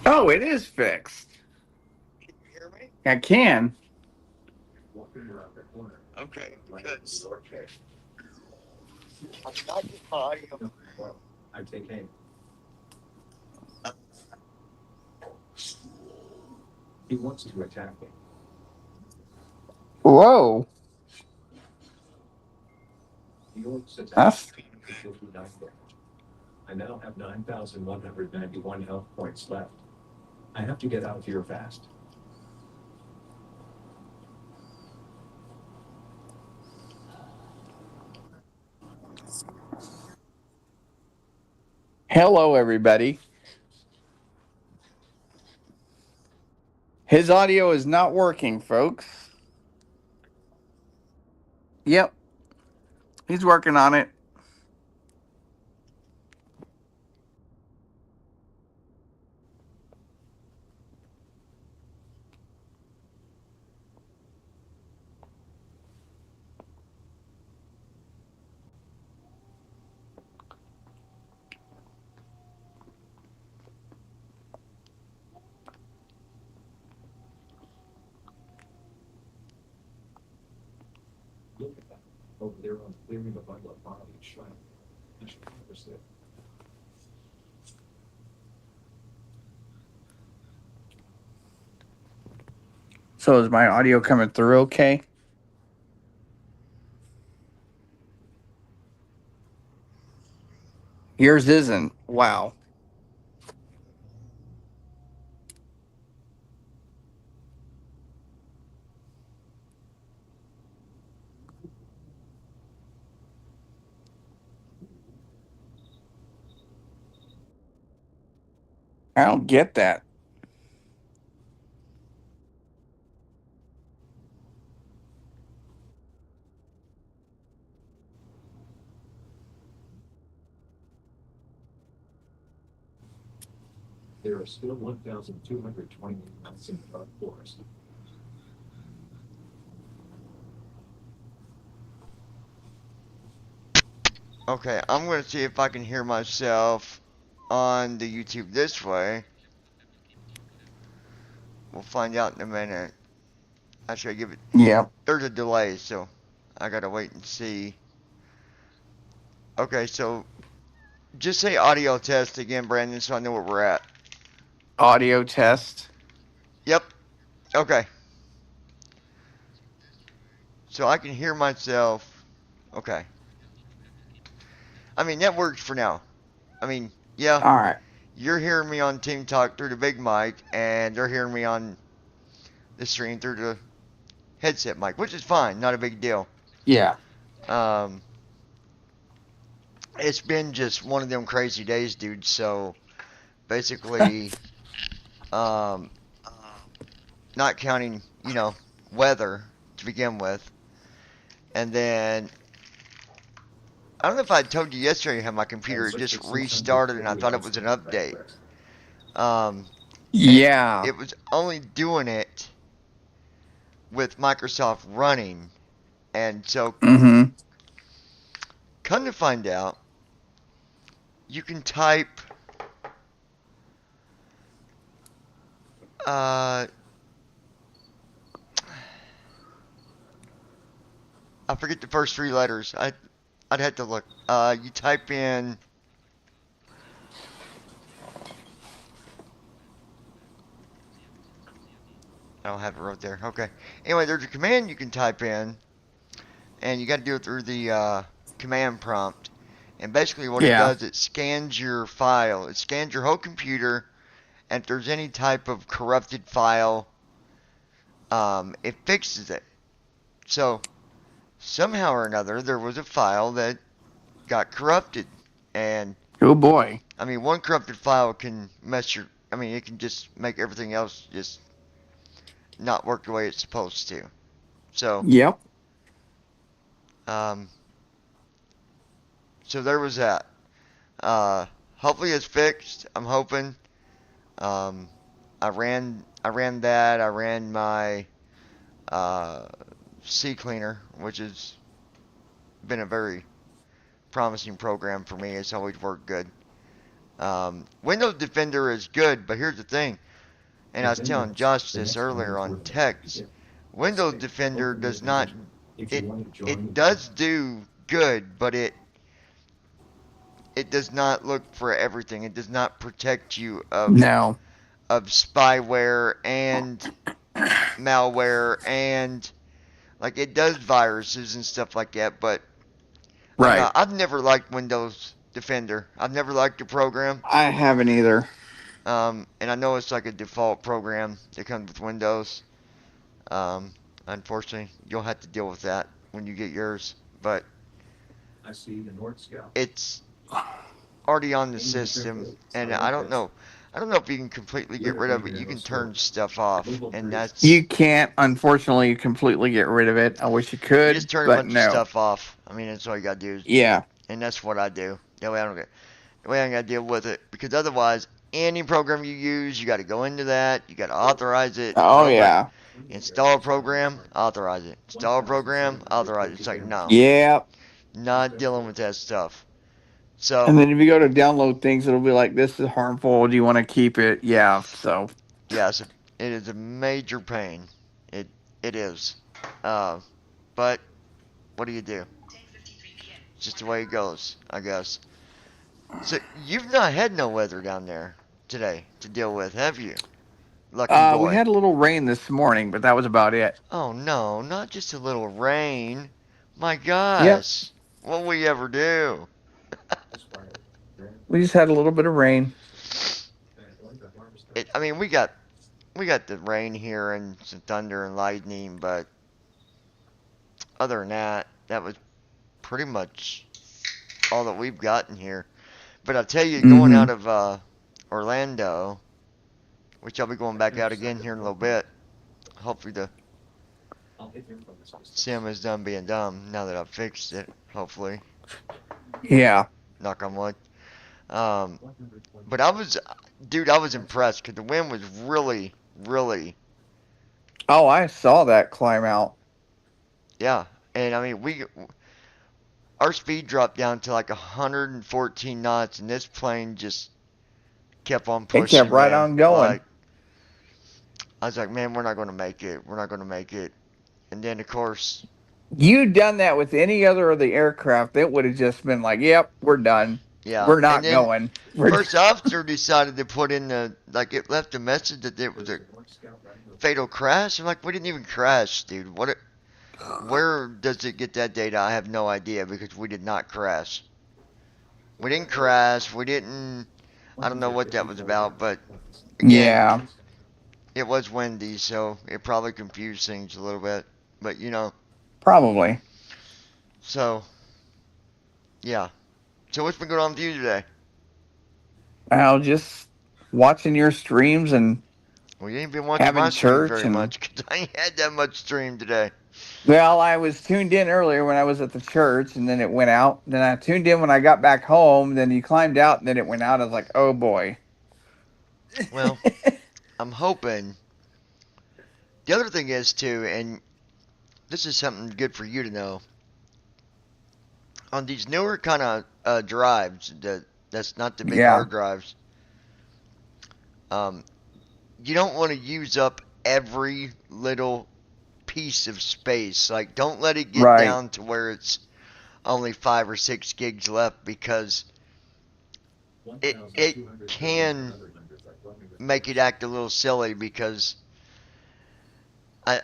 Oh, it is fixed. Can you hear me? I can. Okay, because I'm not getting my audio. Uh, Whoa. That's hello, everybody. His audio is not working, folks. Yep, he's working on it. So is my audio coming through okay? Yours isn't. Wow. I don't get that. Okay, I'm going to see if I can hear myself on the YouTube this way. We'll find out in a minute. Actually, I give it. Yep. There's a delay, so I gotta wait and see. Okay, so just say audio test again, Brandon, so I know where we're at. Audio test. Yep. Okay. So I can hear myself. Okay. I mean, that works for now. I mean, yeah, All right. you're hearing me on Team Talk through the big mic, and they're hearing me on the stream through the headset mic, which is fine, not a big deal. Yeah. Um, it's been just one of them crazy days, dude. So basically, um, not counting, weather to begin with, and then I don't know if I told you yesterday how my computer just restarted and I thought it was an update. Um, and Yeah. it was only doing it with Microsoft running. And so, Mm-hmm. come to find out, you can type, uh, I forget the first three letters. I'd have to look. You type in, I don't have it right there. Okay. Anyway, there's a command you can type in, and you got to do it through the command prompt. And basically, what it Yeah. does, it scans your file. It scans your whole computer, and if there's any type of corrupted file, it fixes it. So somehow or another, there was a file that got corrupted, and Oh boy. I mean, one corrupted file can mess your. I mean, it can just make everything else just not work the way it's supposed to. So, Yep. um, so there was that. Uh, hopefully it's fixed. I'm hoping. Um, I ran that. I ran my uh, sea cleaner, which has been a very promising program for me. It's always worked good. Windows Defender is good, but here's the thing, and I was telling Josh this earlier on text. Windows Defender does not it it does do good, but it does not look for everything. It does not protect you No. of spyware and malware and like it does viruses and stuff like that, but I don't know. Right. I've never liked Windows Defender. I've never liked the program. I haven't either. And I know it's like a default program that comes with Windows. Um, Unfortunately, you'll have to deal with that when you get yours. But it's already on the system, and I don't know. I don't know if you can completely get rid of it. You can turn stuff off, and that's You can't, unfortunately, completely get rid of it. I wish you you just could, turn a but bunch of no. stuff off. I mean, that's all you gotta do, Yeah. and that's what I do. That way I don't get. That way I gotta deal with it because otherwise, any program you use, you gotta go into that. You gotta authorize it. Oh, Program. yeah. Install a program, authorize it. Install a program, authorize it. It's like, no, Yeah. not dealing with that stuff. And So, then if you go to download things, it'll be like, this is harmful. Do you want to keep it? Yeah. So, yes, it is a major pain. It it is. Uh, but what do you do? It's just the way it goes, I guess. So you've not had no weather down there today to deal with, have you? Lucky we boy. had a little rain this morning, but that was about it. Oh no, not just a little rain. My Yep. gosh, what will we ever do? We just had a little bit of rain. I mean, we got the rain here and some thunder and lightning, but other than that, that was pretty much all that we've gotten here. But I'll tell you, going Mm-hmm. out of Orlando, which I'll be going back out again here in a little bit. Hopefully the sim is done being dumb now that I've fixed it. Hopefully, Yeah. knock on wood. Um, but I was, dude, I was impressed because the wind was really, really, Oh, I saw that climb out. yeah. And I mean, our speed dropped down to like 114 knots, and this plane just kept on It kept pushing, right man. on going. Like I was like, man, we're not gonna make it. We're not gonna make it. And then of course, You done that with any other of the aircraft, it would have just been like, "Yep, we're done. yeah. We're And not then going." We're first officer decided to put in the like it left a message that it was a fatal crash. I'm like, we didn't even crash, dude. Where does it get that data? I have no idea because we did not crash. We didn't crash. We didn't. I don't know what that was about, but again, yeah, it was windy, so it probably confused things a little bit. But probably. so yeah. So what's been going on with you today? I'll just watching your streams and Well, you ain't been watching my having stream church very and much because I ain't had that much stream today. well, I was tuned in earlier when I was at the church and then it went out. Then I tuned in when I got back home, then you climbed out and then it went out. I was like, "Oh boy." Well, I'm hoping. The other thing is too, and this is something good for you to know. On these newer kind of drives, that's not the big Yeah. hard drives. Um, you don't want to use up every little piece of space. Like, don't let it get Right. down to where it's only 5 or 6 gigs left because it can make it act a little silly because I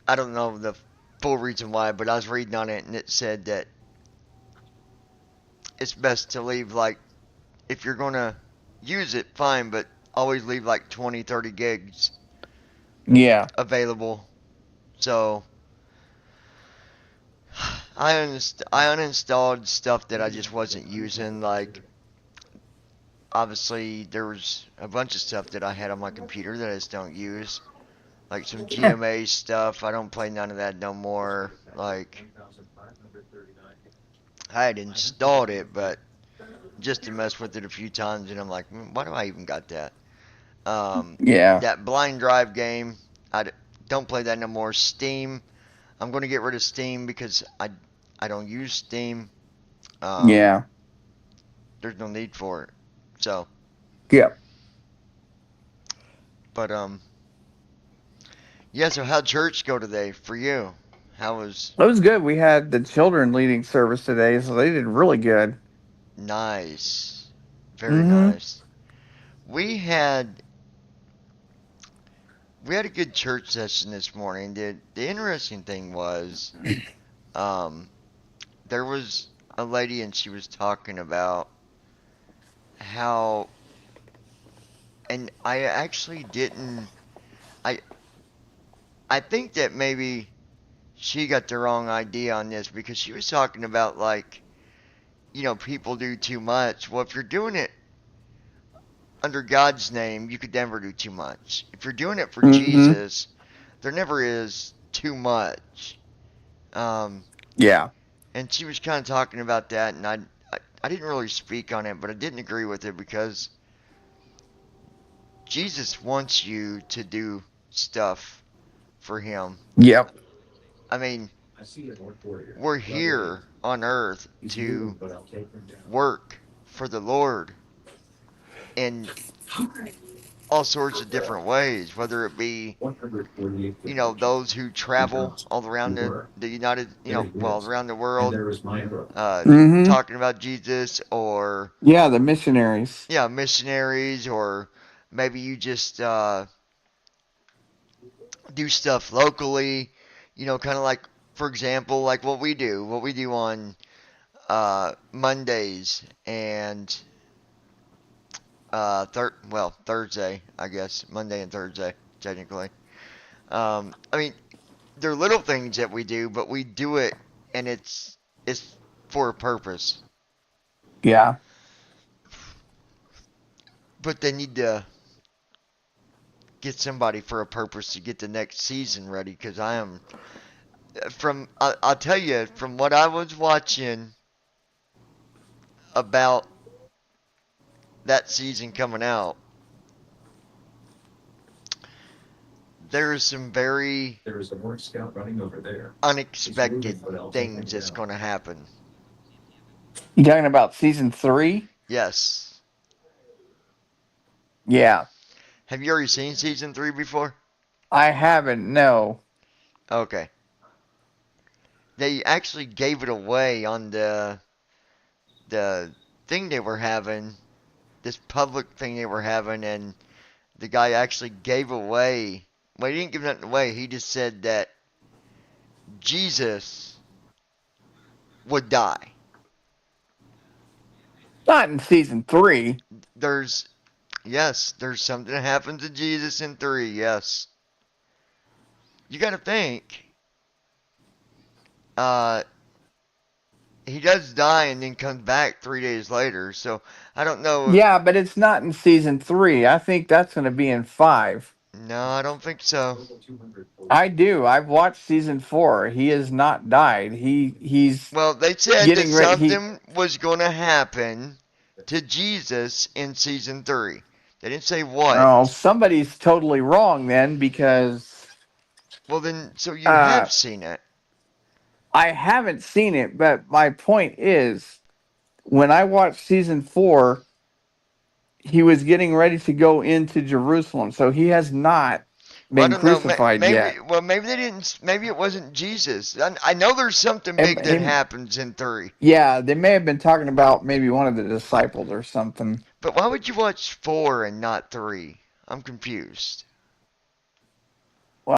I don't know the full reason why, but I was reading on it and it said that it's best to leave like if you're gonna use it, fine, but always leave like 20, 30 gigs Yeah. available. So I uninstalled stuff that I just wasn't using. Like obviously there was a bunch of stuff that I had on my computer that I just don't use. Like some GMA stuff. I don't play none of that no more. Like I had installed it, but just to mess with it a few times, and I'm like, why do I even got that? Yeah. That blind drive game, don't play that no more. Steam, I'm going to get rid of Steam because I don't use Steam. Um, Yeah. there's no need for it. So, Yeah. but yeah. So how'd church go today for you? How was It was good. We had the children leading service today, so they did really good. nice? Very Mm-hmm. nice. We had we had a good church session this morning. The interesting thing was, um, there was a lady and she was talking about how, and I actually didn't. I I think that maybe she got the wrong idea on this because she was talking about like, people do too much. Well, if you're doing it under God's name, you could never do too much. If you're doing it for Mm-hmm. Jesus, there never is too much. Um, Yeah. and she was kind of talking about that, and I didn't really speak on it, but I didn't agree with it because Jesus wants you to do stuff for Him. Yep. I mean, we're here on earth to work for the Lord in all sorts of different ways, whether it be, those who travel all around the United, well, around the world, uh, Mm-hmm. talking about Jesus, or, Yeah, the missionaries. yeah, missionaries, or maybe you just do stuff locally, kind of like, for example, like what we do on Mondays and Thursday, I guess, Monday and Thursday, technically. I mean, they're little things that we do, but we do it, and it's for a purpose. Yeah. But they need to get somebody for a purpose to get the next season ready. Because I am I'll tell you from what I was watching about that season coming out, there is some very unexpected things that's going to happen. You talking about season 3? Yes. Yeah. Have you already seen season 3 before? I haven't, no. Okay. They actually gave it away on the thing they were having, this public thing they were having, and the guy actually gave away. Well, he didn't give nothing away. He just said that Jesus would die. Not in season 3. There's there's something that happens to Jesus in 3. Yes, you got to think. Uh, he does die and then comes back 3 days later. So I don't know if. Yeah, but it's not in season 3. I think that's going to be in 5. No, I don't think so. I do. I've watched season 4. He has not died. He's Well, they said that getting ready. something was going to happen to Jesus in season 3. They didn't say Oh, what. somebody's totally wrong then because Well, then, so you uh have seen it. I haven't seen it, but my point is when I watched season 4, he was getting ready to go into Jerusalem. So he has not Well, I been don't know. crucified Maybe, yet. well, maybe they didn't. Maybe it wasn't Jesus. I know there's something And big that he, happens in 3. yeah, they may have been talking about maybe one of the disciples or something. But why would you watch 4 and not 3? I'm confused.